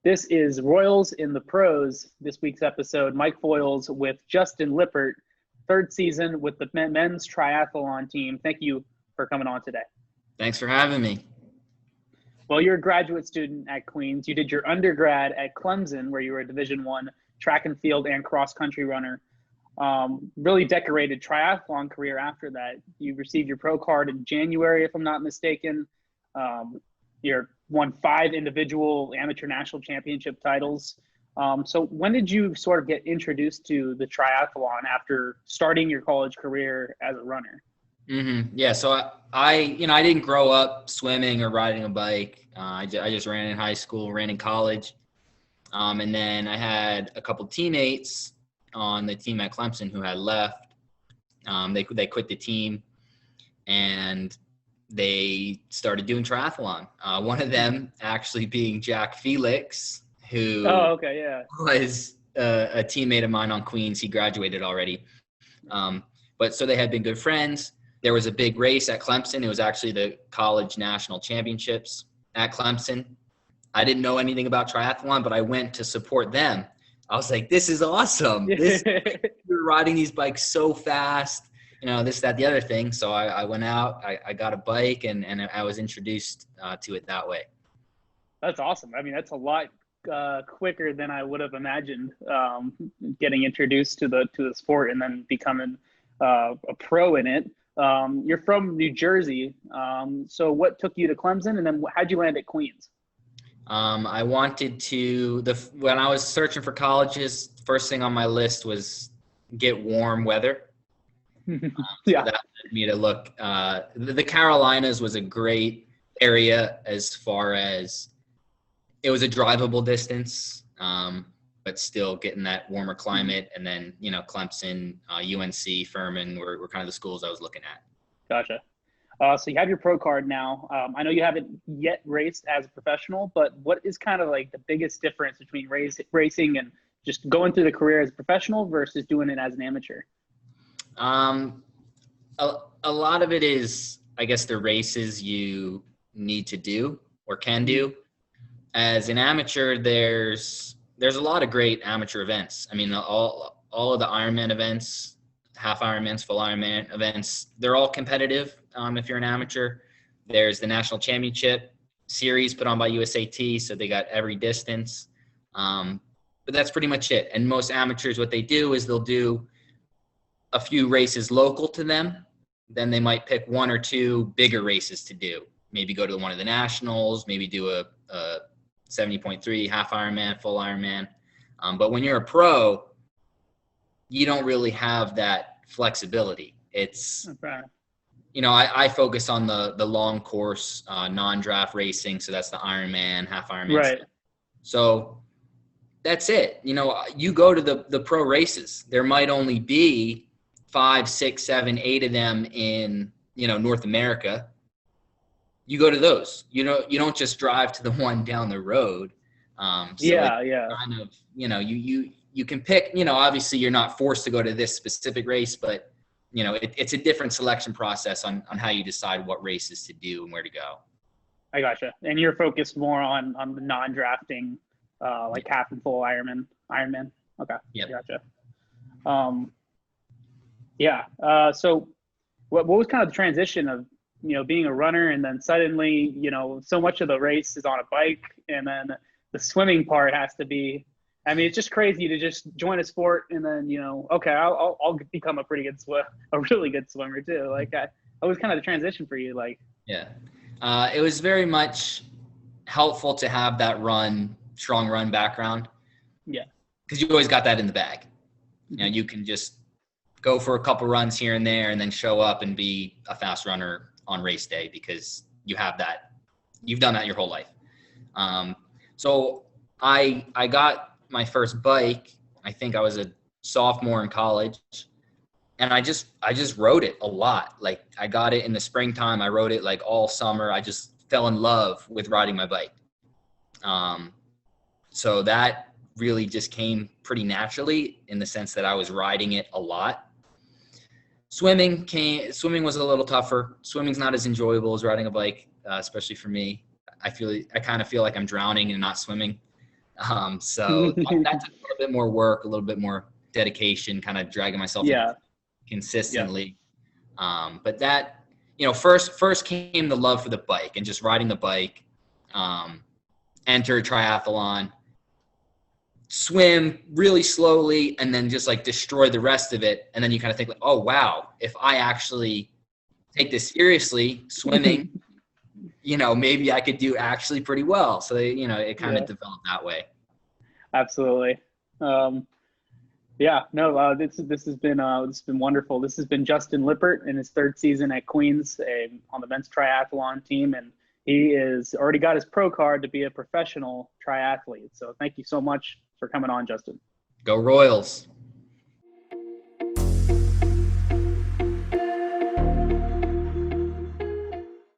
This is Royals in the Pros. This week's episode, Mike Foyles with Justin Lippert, third season with the men's triathlon team. Thank you for coming on today. Thanks for having me. Well, you're a graduate student at Queens. You did your undergrad at Clemson, where you were a Division I track and field and cross-country runner. Really decorated triathlon career after that. You received your pro card in January, if I'm not mistaken. You won 5 individual amateur national championship titles. So when did you sort of get introduced to the triathlon after starting your college career as a runner? Yeah, so I didn't grow up swimming or riding a bike. I just ran in high school, ran in college. And then I had a couple teammates on the team at Clemson who had left. They quit the team and they started doing triathlon. One of them actually being Jack Felix, who was a teammate of mine on Queens. He graduated already. But so they had been good friends. There was a big race at Clemson. It was actually the college national championships at Clemson. I didn't know anything about triathlon, but I went to support them. I was like, this is awesome. You're riding these bikes so fast. This, that, the other thing. So I went out, I got a bike, and I was introduced to it that way. That's awesome. I mean, that's a lot quicker than I would have imagined, getting introduced to the sport and then becoming a pro in it. You're from New Jersey. So what took you to Clemson, and then how'd you land at Queens? I wanted to, when I was searching for colleges, first thing on my list was get warm weather. So that led me to look. The Carolinas was a great area as far as it was a drivable distance, but still getting that warmer climate. And then, Clemson, UNC, Furman were kind of the schools I was looking at. Gotcha. So you have your pro card now. I know you haven't yet raced as a professional, but what is kind of like the biggest difference between racing and just going through the career as a professional versus doing it as an amateur? A lot of it is, I guess, the races you need to do or can do. As an amateur, there's a lot of great amateur events. I mean, all of the Ironman events, half Ironmans, full Ironman events, they're all competitive. If you're an amateur, there's the national championship series put on by USAT. So they got every distance. But that's pretty much it. And most amateurs, what they do is they'll do a few races local to them. Then they might pick 1 or 2 bigger races to do. Maybe go to one of the nationals, maybe do a 70.3 half Ironman, full Ironman. But when you're a pro, you don't really have that flexibility. It's, okay. I focus on the long course, non-draft racing. So that's the Ironman, half Ironman. Right. Stuff. So that's it. You go to the pro races. There might only be 5, 6, 7, 8 of them in, North America. You go to those. You don't just drive to the one down the road. Kind of, you can pick, obviously you're not forced to go to this specific race, but it's a different selection process on how you decide what races to do and where to go. I gotcha. And you're focused more on the non-drafting, like half and full Ironman. Okay. Yeah. Gotcha. So what was kind of the transition of, being a runner and then suddenly, so much of the race is on a bike and then the swimming part has to be, I mean, it's just crazy to just join a sport and then, okay, I'll become a really good swimmer too. Like what was kind of the transition for you? Like, yeah, it was very much helpful to have that strong run background. Yeah. Cause you always got that in the bag. You can just go for a couple runs here and there and then show up and be a fast runner on race day because you have that. You've done that your whole life. So I got my first bike. I think I was a sophomore in college, and I just rode it a lot. Like I got it in the springtime. I rode it like all summer. I just fell in love with riding my bike. So that really just came pretty naturally in the sense that I was riding it a lot. Swimming was a little tougher. Swimming's not as enjoyable as riding a bike, especially for me. I kind of feel like I'm drowning and not swimming. So that took a little bit more work, a little bit more dedication, kind of dragging myself Yeah. consistently. But that, first came the love for the bike and just riding the bike. Enter triathlon, swim really slowly, and then just like destroy the rest of it. And then you kind of think like, oh wow, if I actually take this seriously, swimming, maybe I could do actually pretty well. So it kind of developed that way. Absolutely. This has been wonderful. This has been Justin Lippert in his third season at Queens on the men's triathlon team, and he is already got his pro card to be a professional triathlete. So thank you so much for coming on, Justin. Go Royals.